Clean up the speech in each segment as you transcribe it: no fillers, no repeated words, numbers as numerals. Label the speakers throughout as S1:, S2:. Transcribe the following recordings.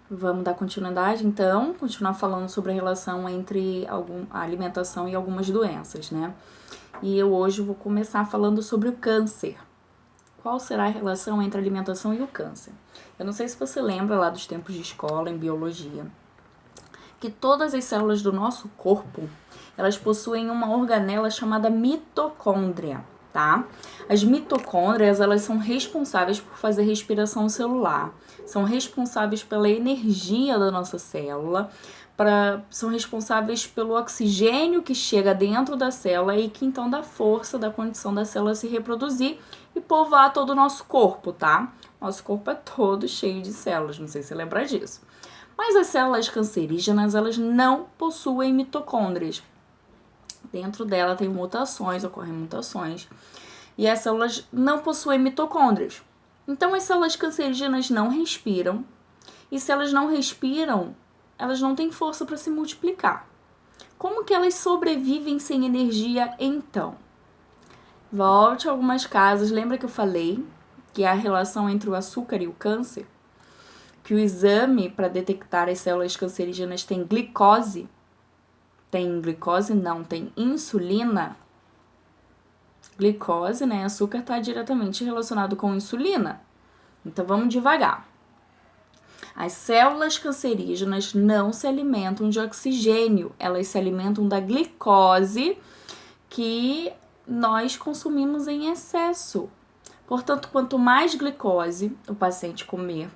S1: Vamos dar continuidade, então, continuar falando sobre a relação entre a alimentação e algumas doenças, né? E eu hoje vou começar falando sobre o câncer. Qual será a relação entre a alimentação e o câncer? Eu não sei se você lembra lá dos tempos de escola, em biologia, que todas as células do nosso corpo, elas possuem uma organela chamada mitocôndria, tá? As mitocôndrias, elas são responsáveis por fazer respiração celular, são responsáveis pela energia da nossa célula, são responsáveis pelo oxigênio que chega dentro da célula e que então dá força, da condição da célula se reproduzir e povoar todo o nosso corpo, tá? Nosso corpo é todo cheio de células, não sei se você lembra disso. Mas as células cancerígenas, elas não possuem mitocôndrias. Dentro dela tem mutações, ocorrem mutações. E as células não possuem mitocôndrias. Então, as células cancerígenas não respiram. E se elas não respiram, elas não têm força para se multiplicar. Como que elas sobrevivem sem energia, então? Volte a algumas casas. Lembra que eu falei que a relação entre o açúcar e o câncer? Que o exame para detectar as células cancerígenas tem glicose? Tem glicose? Não, tem insulina. Glicose, né? Açúcar está diretamente relacionado com insulina. Então vamos devagar. As células cancerígenas não se alimentam de oxigênio, elas se alimentam da glicose que nós consumimos em excesso. Portanto, quanto mais glicose o paciente comer,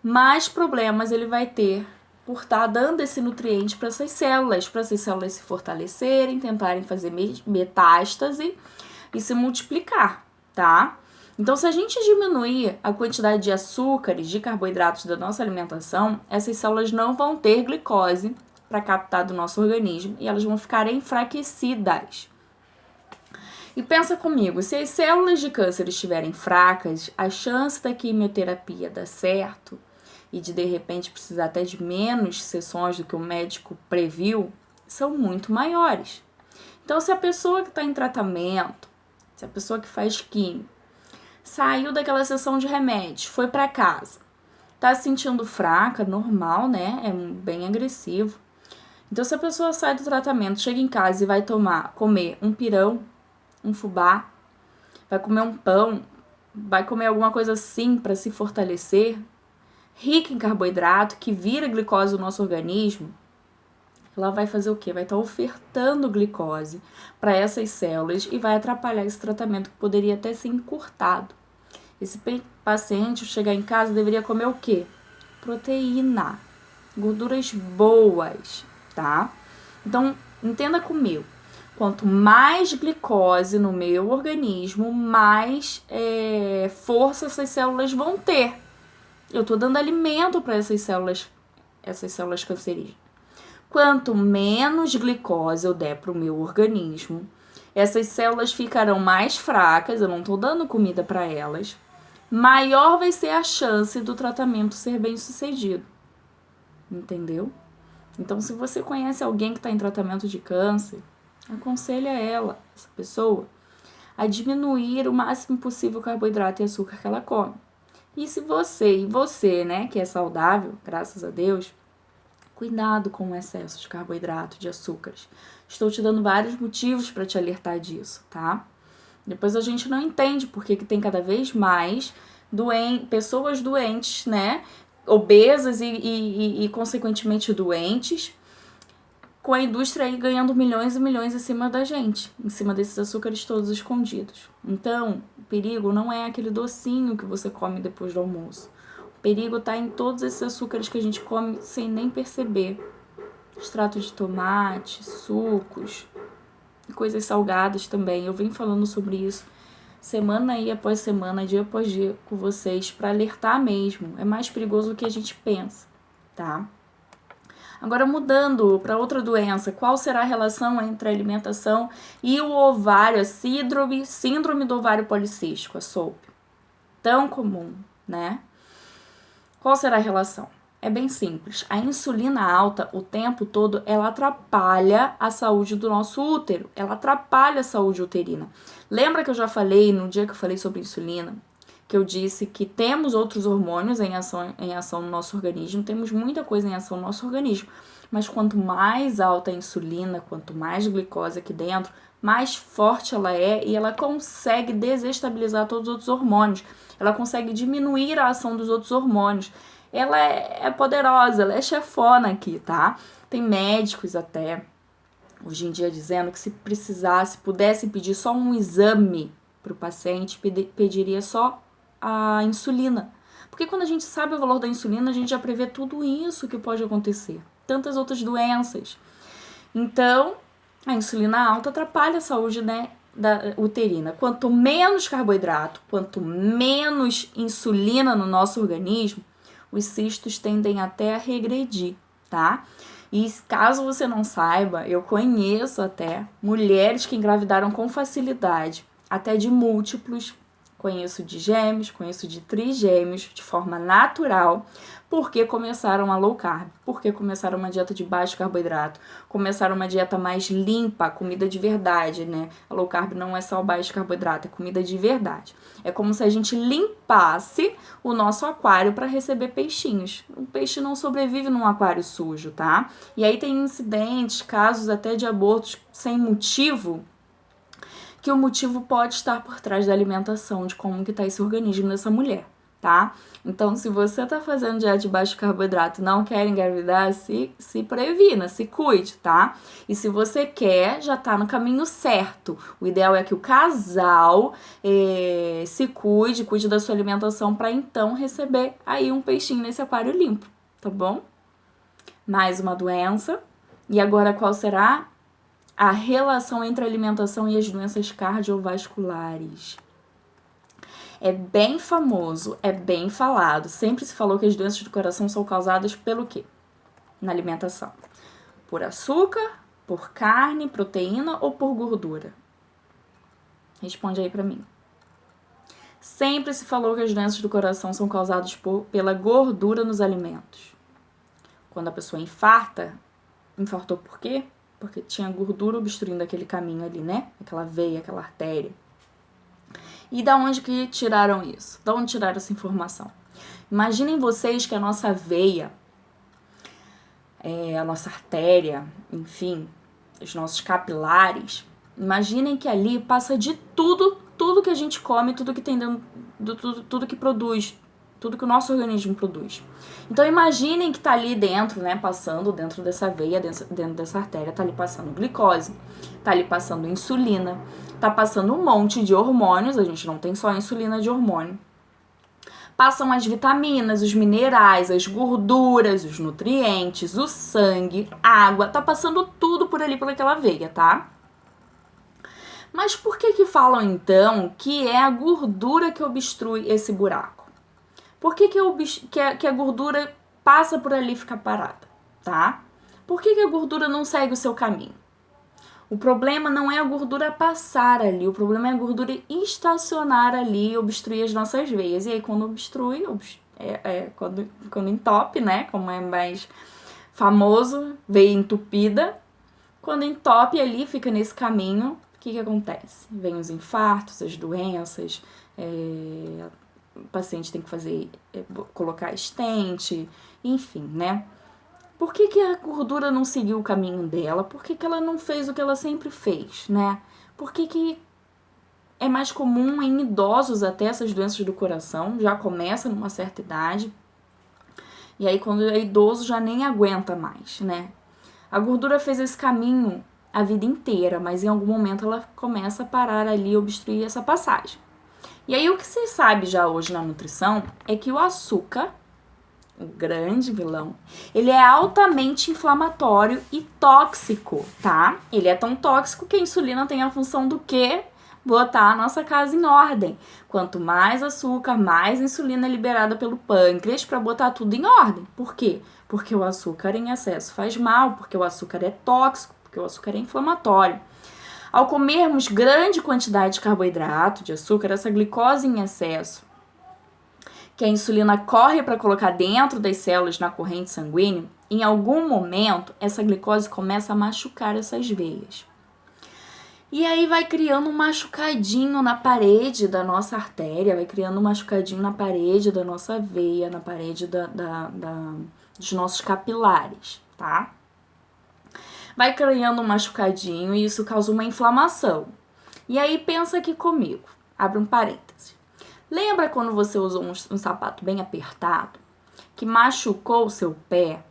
S1: mais problemas ele vai ter por estar dando esse nutriente para essas células se fortalecerem, tentarem fazer metástase e se multiplicar, tá? Então, se a gente diminuir a quantidade de açúcares, de carboidratos da nossa alimentação, essas células não vão ter glicose para captar do nosso organismo e elas vão ficar enfraquecidas. E pensa comigo, se as células de câncer estiverem fracas, a chance da quimioterapia dar certo e de repente precisar até de menos sessões do que o médico previu, são muito maiores. Então, se a pessoa que está em tratamento, se a pessoa que faz químio, saiu daquela sessão de remédios, foi para casa, tá se sentindo fraca, normal, né? É bem agressivo. Então, se a pessoa sai do tratamento, chega em casa e vai comer um pirão, um fubá, vai comer um pão, vai comer alguma coisa assim para se fortalecer, rica em carboidrato, que vira glicose no nosso organismo, ela vai fazer o quê? Vai estar ofertando glicose para essas células e vai atrapalhar esse tratamento que poderia até ser encurtado. Esse paciente, chegar em casa, deveria comer o quê? Proteína, gorduras boas, tá? Então, entenda comigo. Quanto mais glicose no meu organismo, mais força essas células vão ter. Eu tô dando alimento para essas células cancerígenas. Quanto menos glicose eu der para o meu organismo, essas células ficarão mais fracas, eu não tô dando comida para elas, maior vai ser a chance do tratamento ser bem sucedido. Entendeu? Então, se você conhece alguém que está em tratamento de câncer, aconselha ela, essa pessoa, a diminuir o máximo possível o carboidrato e açúcar que ela come. E se você, né, que é saudável, graças a Deus, cuidado com o excesso de carboidrato, de açúcares. Estou te dando vários motivos para te alertar disso, tá? Depois a gente não entende porque que tem cada vez mais pessoas doentes, né? Obesas e consequentemente doentes, com a indústria aí ganhando milhões e milhões em cima da gente, em cima desses açúcares todos escondidos. Então, o perigo não é aquele docinho que você come depois do almoço. O perigo tá em todos esses açúcares que a gente come sem nem perceber. Extrato de tomate, sucos, coisas salgadas também. Eu venho falando sobre isso semana aí após semana, dia após dia com vocês, para alertar mesmo. É mais perigoso do que a gente pensa, tá? Agora, mudando para outra doença, qual será a relação entre a alimentação e o ovário, a síndrome do ovário policístico, a SOP? Tão comum, né? Qual será a relação? É bem simples. A insulina alta o tempo todo, ela atrapalha a saúde do nosso útero. Ela atrapalha a saúde uterina. Lembra que eu já falei, no dia que eu falei sobre insulina, que eu disse que temos outros hormônios em ação no nosso organismo, temos muita coisa em ação no nosso organismo, mas quanto mais alta a insulina, quanto mais glicose aqui dentro, mais forte ela é e ela consegue desestabilizar todos os outros hormônios, ela consegue diminuir a ação dos outros hormônios. Ela é poderosa, ela é chefona aqui, tá? Tem médicos até hoje em dia dizendo que se precisasse, pudesse pedir só um exame para o paciente, pediria só a insulina. Porque quando a gente sabe o valor da insulina, a gente já prevê tudo isso que pode acontecer. Tantas outras doenças. Então, a insulina alta atrapalha a saúde, né, da uterina. Quanto menos carboidrato, quanto menos insulina no nosso organismo, os cistos tendem até a regredir, tá? E caso você não saiba, eu conheço até mulheres que engravidaram com facilidade, até de múltiplos, conheço de gêmeos, conheço de trigêmeos, de forma natural, porque começaram a low carb, porque começaram uma dieta de baixo carboidrato, começaram uma dieta mais limpa, comida de verdade, né? A low carb não é só baixo carboidrato, é comida de verdade. É como se a gente limpasse o nosso aquário para receber peixinhos. O peixe não sobrevive num aquário sujo, tá? E aí tem incidentes, casos até de abortos sem motivo, que o motivo pode estar por trás da alimentação, de como que tá esse organismo dessa mulher, tá? Então, se você tá fazendo dieta de baixo carboidrato e não quer engravidar, se previna, se cuide, tá? E se você quer, já tá no caminho certo. O ideal é que o casal se cuide da sua alimentação para então receber aí um peixinho nesse aquário limpo, tá bom? Mais uma doença. E agora qual será? A relação entre a alimentação e as doenças cardiovasculares. É bem famoso, é bem falado. Sempre se falou que as doenças do coração são causadas pelo quê? Na alimentação. Por açúcar, por carne, proteína ou por gordura? Responde aí pra mim. Sempre se falou que as doenças do coração são causadas pela gordura nos alimentos. Quando a pessoa infartou por quê? Porque tinha gordura obstruindo aquele caminho ali, né? Aquela veia, aquela artéria. E da onde que tiraram isso? Da onde tiraram essa informação? Imaginem vocês que a nossa veia, a nossa artéria, enfim, os nossos capilares, imaginem que ali passa de tudo que a gente come, tudo que tem dentro, tudo que produz, tudo que o nosso organismo produz. Então imaginem que tá ali dentro, né, passando dentro dessa veia, dentro dessa artéria, tá ali passando glicose, tá ali passando insulina, tá passando um monte de hormônios, a gente não tem só insulina de hormônio. Passam as vitaminas, os minerais, as gorduras, os nutrientes, o sangue, água, tá passando tudo por ali, por aquela veia, tá? Mas por que falam então que é a gordura que obstrui esse buraco? Por que a gordura passa por ali e fica parada, tá? Por que a gordura não segue o seu caminho? O problema não é a gordura passar ali, o problema é a gordura estacionar ali e obstruir as nossas veias. E aí quando obstrui, quando entope, né, como é mais famoso, veia entupida, quando entope ali, fica nesse caminho, o que acontece? Vem os infartos, as doenças, o paciente tem que colocar stent, enfim, né? Por que a gordura não seguiu o caminho dela? Por que ela não fez o que ela sempre fez, né? Por que é mais comum em idosos até essas doenças do coração? Já começa numa certa idade. E aí quando é idoso já nem aguenta mais, né? A gordura fez esse caminho a vida inteira, mas em algum momento ela começa a parar ali, obstruir essa passagem. E aí o que se sabe já hoje na nutrição é que o açúcar, o grande vilão, ele é altamente inflamatório e tóxico, tá? Ele é tão tóxico que a insulina tem a função do quê? Botar a nossa casa em ordem. Quanto mais açúcar, mais insulina é liberada pelo pâncreas para botar tudo em ordem. Por quê? Porque o açúcar em excesso faz mal, porque o açúcar é tóxico, porque o açúcar é inflamatório. Ao comermos grande quantidade de carboidrato, de açúcar, essa glicose em excesso, que a insulina corre para colocar dentro das células na corrente sanguínea, em algum momento essa glicose começa a machucar essas veias. E aí vai criando um machucadinho na parede da nossa artéria, vai criando um machucadinho na parede da nossa veia, na parede dos nossos capilares, tá? Vai criando um machucadinho e isso causa uma inflamação. E aí pensa aqui comigo, abre um parêntese. Lembra quando você usou um sapato bem apertado, que machucou o seu pé,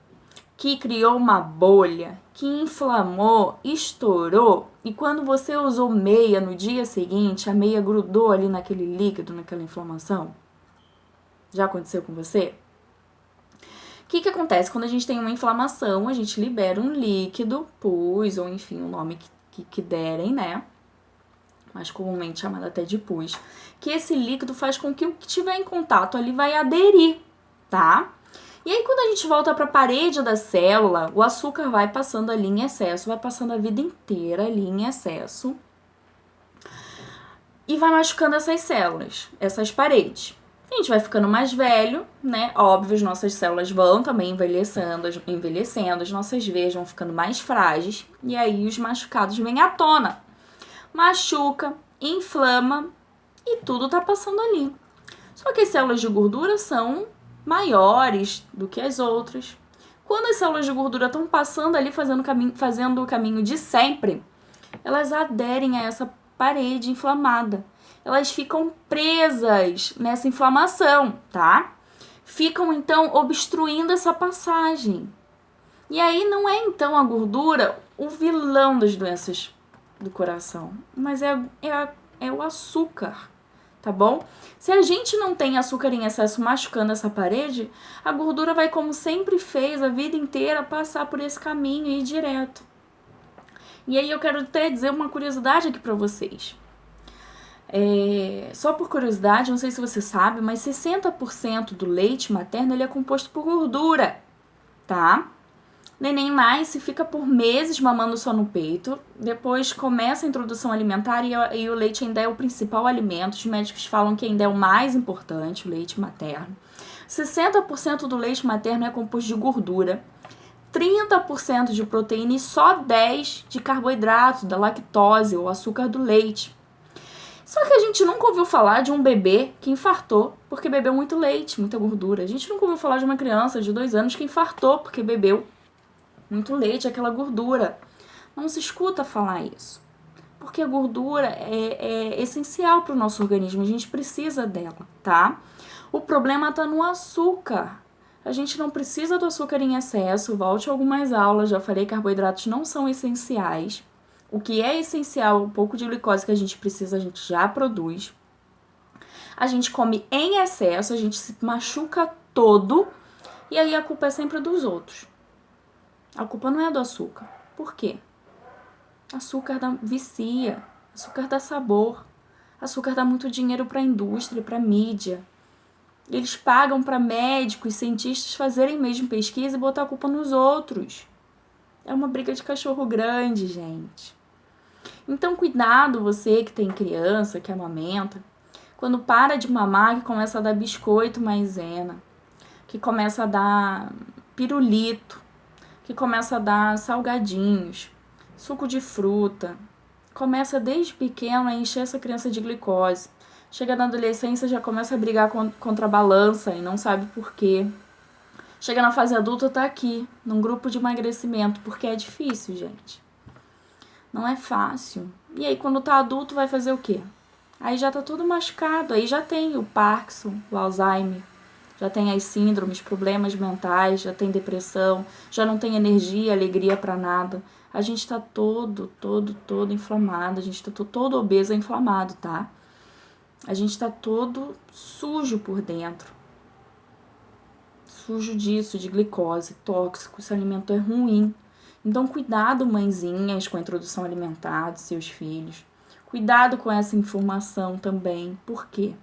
S1: que criou uma bolha, que inflamou, estourou, e quando você usou meia no dia seguinte, a meia grudou ali naquele líquido, naquela inflamação? Já aconteceu com você? O que acontece? Quando a gente tem uma inflamação, a gente libera um líquido, pus, ou enfim, o nome que derem, né? Mais comumente chamado até de pus, que esse líquido faz com que o que tiver em contato ali vai aderir, tá? E aí, quando a gente volta para a parede da célula, o açúcar vai passando ali em excesso, vai passando a vida inteira ali em excesso e vai machucando essas células, essas paredes. A gente vai ficando mais velho, né? Óbvio, as nossas células vão também envelhecendo, as nossas veias vão ficando mais frágeis e aí os machucados vêm à tona. Machuca, inflama e tudo tá passando ali. Só que as células de gordura são maiores do que as outras. Quando as células de gordura estão passando ali, fazendo o caminho de sempre, elas aderem a essa parede inflamada. Elas ficam presas nessa inflamação, tá? Ficam, então, obstruindo essa passagem. E aí não é, então, a gordura o vilão das doenças do coração, mas é o açúcar, tá bom? Se a gente não tem açúcar em excesso machucando essa parede, a gordura vai, como sempre fez a vida inteira, passar por esse caminho e ir direto. E aí eu quero até dizer uma curiosidade aqui pra vocês. Só por curiosidade, não sei se você sabe, mas 60% do leite materno ele é composto por gordura, tá? Neném nasce, fica por meses mamando só no peito, depois começa a introdução alimentar e o leite ainda é o principal alimento. Os médicos falam que ainda é o mais importante, o leite materno. 60% do leite materno é composto de gordura, 30% de proteína e só 10% de carboidrato, da lactose ou açúcar do leite. Só que a gente nunca ouviu falar de um bebê que infartou porque bebeu muito leite, muita gordura. A gente nunca ouviu falar de uma criança de 2 anos que infartou porque bebeu muito leite, aquela gordura. Não se escuta falar isso. Porque a gordura é essencial para o nosso organismo, a gente precisa dela, tá? O problema está no açúcar. A gente não precisa do açúcar em excesso, volte a algumas aulas, já falei que carboidratos não são essenciais. O que é essencial, um pouco de glicose que a gente precisa, a gente já produz. A gente come em excesso, a gente se machuca todo, e aí a culpa é sempre dos outros. A culpa não é do açúcar. Por quê? Açúcar vicia, açúcar dá sabor, açúcar dá muito dinheiro para a indústria, para a mídia. Eles pagam para médicos, cientistas fazerem mesmo pesquisa e botar a culpa nos outros. É uma briga de cachorro grande, gente. Então, cuidado você que tem criança, que amamenta, quando para de mamar, que começa a dar biscoito maisena, que começa a dar pirulito, que começa a dar salgadinhos, suco de fruta. Começa desde pequeno a encher essa criança de glicose. Chega na adolescência, já começa a brigar contra a balança e não sabe por quê. Chega na fase adulta, tá aqui, num grupo de emagrecimento, porque é difícil, gente. Não é fácil. E aí, quando tá adulto, vai fazer o quê? Aí já tá tudo machucado, aí já tem o Parkinson, o Alzheimer, já tem as síndromes, problemas mentais, já tem depressão, já não tem energia, alegria pra nada. A gente tá todo inflamado, a gente tá todo obeso e inflamado, tá? A gente tá todo sujo por dentro. Sujo disso, de glicose, tóxico, esse alimento é ruim. Então, cuidado, mãezinhas, com a introdução alimentar dos seus filhos. Cuidado com essa informação também. Por quê?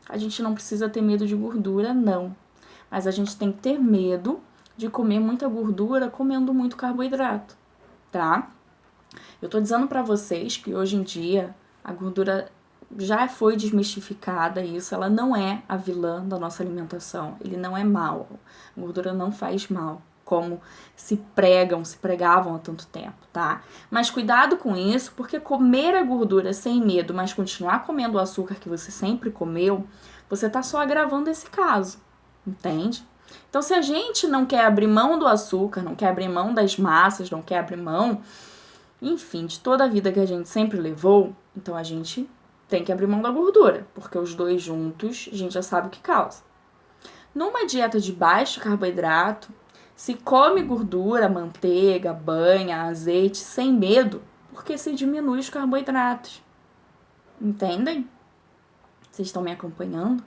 S1: A gente não precisa ter medo de gordura, não. Mas a gente tem que ter medo de comer muita gordura comendo muito carboidrato, tá? Eu tô dizendo pra vocês que hoje em dia a gordura já foi desmistificada, isso, ela não é a vilã da nossa alimentação. Ele não é mal. A gordura não faz mal. como se pregavam há tanto tempo, tá? Mas cuidado com isso, porque comer a gordura sem medo, mas continuar comendo o açúcar que você sempre comeu, você tá só agravando esse caso, entende? Então, se a gente não quer abrir mão do açúcar, não quer abrir mão das massas, não quer abrir mão, enfim, de toda a vida que a gente sempre levou, então a gente tem que abrir mão da gordura, porque os dois juntos a gente já sabe o que causa. Numa dieta de baixo carboidrato, se come gordura, manteiga, banha, azeite sem medo, porque se diminui os carboidratos. Entendem? Vocês estão me acompanhando?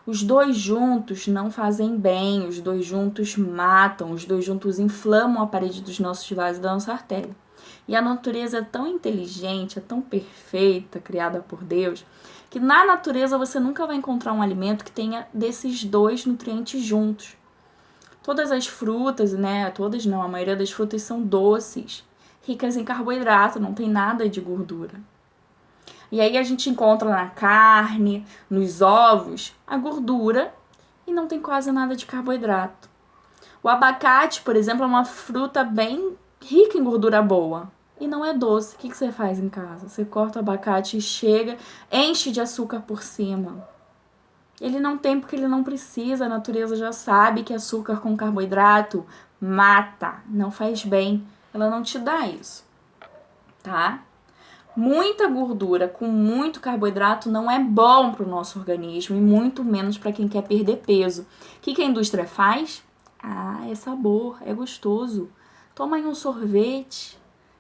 S1: Os dois juntos não fazem bem, os dois juntos matam, os dois juntos inflamam a parede dos nossos vasos e da nossa artéria. E a natureza é tão inteligente, é tão perfeita, criada por Deus, que na natureza você nunca vai encontrar um alimento que tenha desses dois nutrientes juntos. Todas as frutas, né? Todas não, a maioria das frutas são doces, ricas em carboidrato, não tem nada de gordura. E aí a gente encontra na carne, nos ovos, a gordura e não tem quase nada de carboidrato. O abacate, por exemplo, é uma fruta bem rica em gordura boa e não é doce. O que você faz em casa? Você corta o abacate e enche de açúcar por cima. Ele não tem porque ele não precisa, a natureza já sabe que açúcar com carboidrato mata, não faz bem, ela não te dá isso, tá? Muita gordura com muito carboidrato não é bom para o nosso organismo e muito menos para quem quer perder peso. O que a indústria faz? É sabor, é gostoso. Toma aí um sorvete,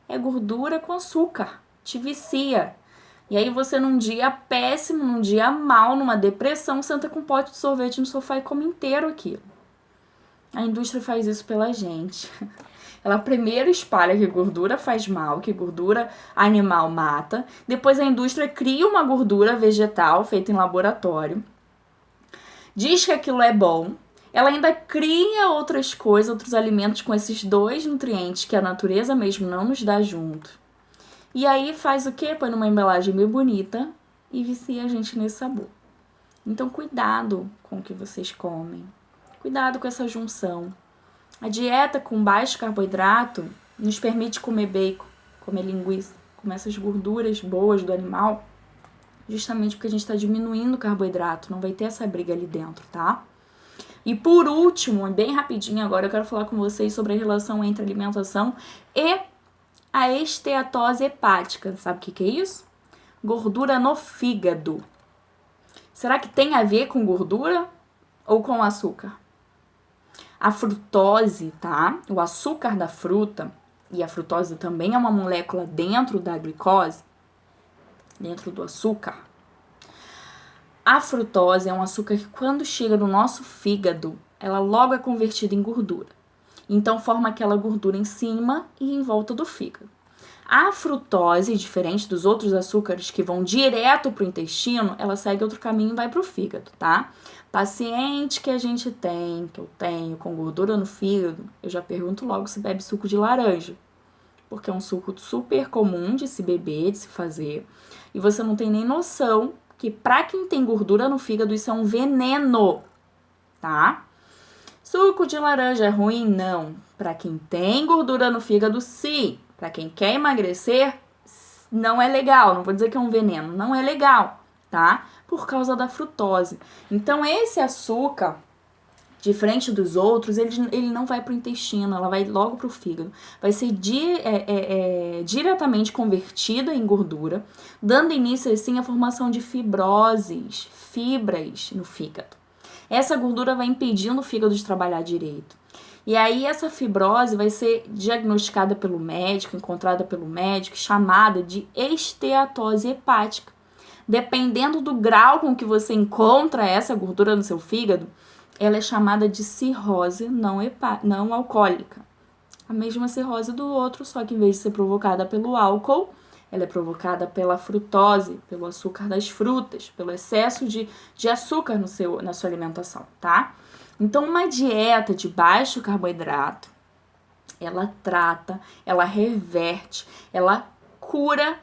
S1: é gordura com açúcar, te vicia. E aí você num dia péssimo, num dia mal, numa depressão, senta com um pote de sorvete no sofá e come inteiro aquilo. A indústria faz isso pela gente. Ela primeiro espalha que gordura faz mal, que gordura animal mata. Depois a indústria cria uma gordura vegetal feita em laboratório. Diz que aquilo é bom. Ela ainda cria outras coisas, outros alimentos com esses dois nutrientes que a natureza mesmo não nos dá junto. E aí faz o quê? Põe numa embalagem meio bonita e vicia a gente nesse sabor. Então cuidado com o que vocês comem. Cuidado com essa junção. A dieta com baixo carboidrato nos permite comer bacon, comer linguiça, comer essas gorduras boas do animal, justamente porque a gente está diminuindo o carboidrato, não vai ter essa briga ali dentro, tá? E por último, bem rapidinho agora, eu quero falar com vocês sobre a relação entre alimentação e a esteatose hepática. Sabe o que é isso? Gordura no fígado. Será que tem a ver com gordura ou com açúcar? A frutose, tá? O açúcar da fruta, e a frutose também é uma molécula dentro da glicose, dentro do açúcar. A frutose é um açúcar que quando chega no nosso fígado, ela logo é convertida em gordura. Então forma aquela gordura em cima e em volta do fígado. A frutose, diferente dos outros açúcares que vão direto para o intestino, ela segue outro caminho e vai para o fígado, tá? Paciente que eu tenho com gordura no fígado, eu já pergunto logo se bebe suco de laranja. Porque é um suco super comum de se beber, de se fazer. E você não tem nem noção que para quem tem gordura no fígado, isso é um veneno, tá? Suco de laranja é ruim? Não. Para quem tem gordura no fígado, sim. Para quem quer emagrecer, não é legal. Não vou dizer que é um veneno, não é legal, tá? Por causa da frutose. Então, esse açúcar, diferente dos outros, ele não vai para o intestino, ela vai logo para o fígado. Vai ser diretamente convertida em gordura, dando início, assim, à formação de fibras no fígado. Essa gordura vai impedindo o fígado de trabalhar direito. E aí essa fibrose vai ser diagnosticada pelo médico, encontrada pelo médico, chamada de esteatose hepática. Dependendo do grau com que você encontra essa gordura no seu fígado, ela é chamada de cirrose não alcoólica. A mesma cirrose do outro, só que em vez de ser provocada pelo álcool, ela é provocada pela frutose, pelo açúcar das frutas, pelo excesso de açúcar na sua alimentação, tá? Então, uma dieta de baixo carboidrato, ela trata, ela reverte, ela cura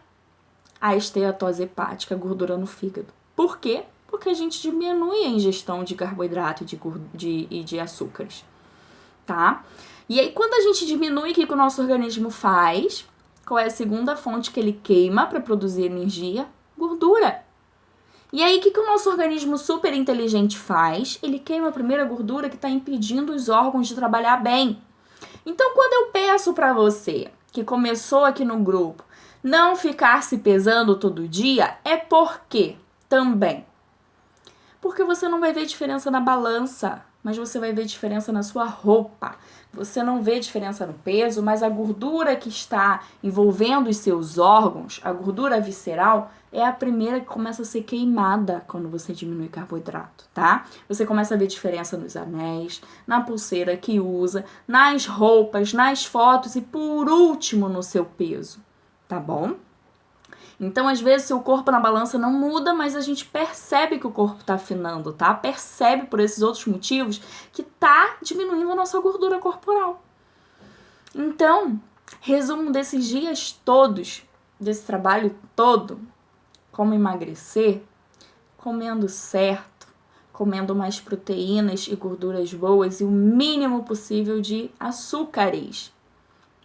S1: a esteatose hepática, a gordura no fígado. Por quê? Porque a gente diminui a ingestão de carboidrato e de açúcares, tá? E aí, quando a gente diminui, o que o nosso organismo faz? Qual é a segunda fonte que ele queima para produzir energia? Gordura. E aí, o que o nosso organismo super inteligente faz? Ele queima a primeira gordura que está impedindo os órgãos de trabalhar bem. Então, quando eu peço para você, que começou aqui no grupo, não ficar se pesando todo dia, é porque também. Porque você não vai ver diferença na balança, mas você vai ver diferença na sua roupa. Você não vê diferença no peso, mas a gordura que está envolvendo os seus órgãos, a gordura visceral, é a primeira que começa a ser queimada quando você diminui carboidrato, tá? Você começa a ver diferença nos anéis, na pulseira que usa, nas roupas, nas fotos e, por último, no seu peso, tá bom? Então, às vezes, seu corpo na balança não muda, mas a gente percebe que o corpo tá afinando, tá? Percebe por esses outros motivos que tá diminuindo a nossa gordura corporal. Então, resumo desses dias todos, desse trabalho todo, como emagrecer, comendo certo, comendo mais proteínas e gorduras boas e o mínimo possível de açúcares,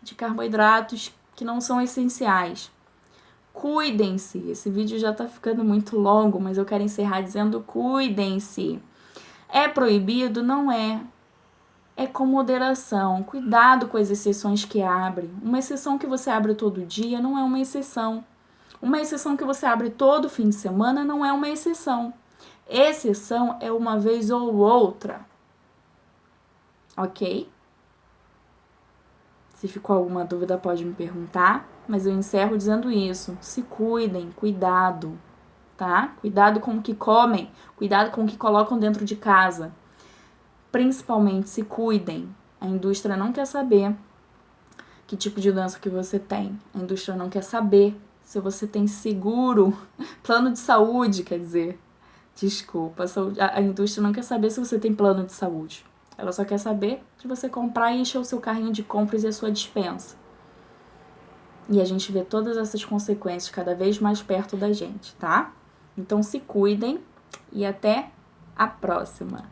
S1: de carboidratos que não são essenciais. Cuidem-se. Esse vídeo já tá ficando muito longo, mas eu quero encerrar dizendo cuidem-se. É proibido? Não é. É com moderação. Cuidado com as exceções que abre. Uma exceção que você abre todo dia não é uma exceção. Uma exceção que você abre todo fim de semana não é uma exceção. Exceção é uma vez ou outra. Ok? Se ficou alguma dúvida, pode me perguntar. Mas eu encerro dizendo isso. Se cuidem, cuidado, tá? Cuidado com o que comem, cuidado com o que colocam dentro de casa. Principalmente, se cuidem. A indústria não quer saber que tipo de doença que você tem. A indústria não quer saber se você tem seguro, plano de saúde, quer dizer. Desculpa, a indústria não quer saber se você tem plano de saúde. Ela só quer saber de você comprar e encher o seu carrinho de compras e a sua despensa. E a gente vê todas essas consequências cada vez mais perto da gente, tá? Então se cuidem e até a próxima!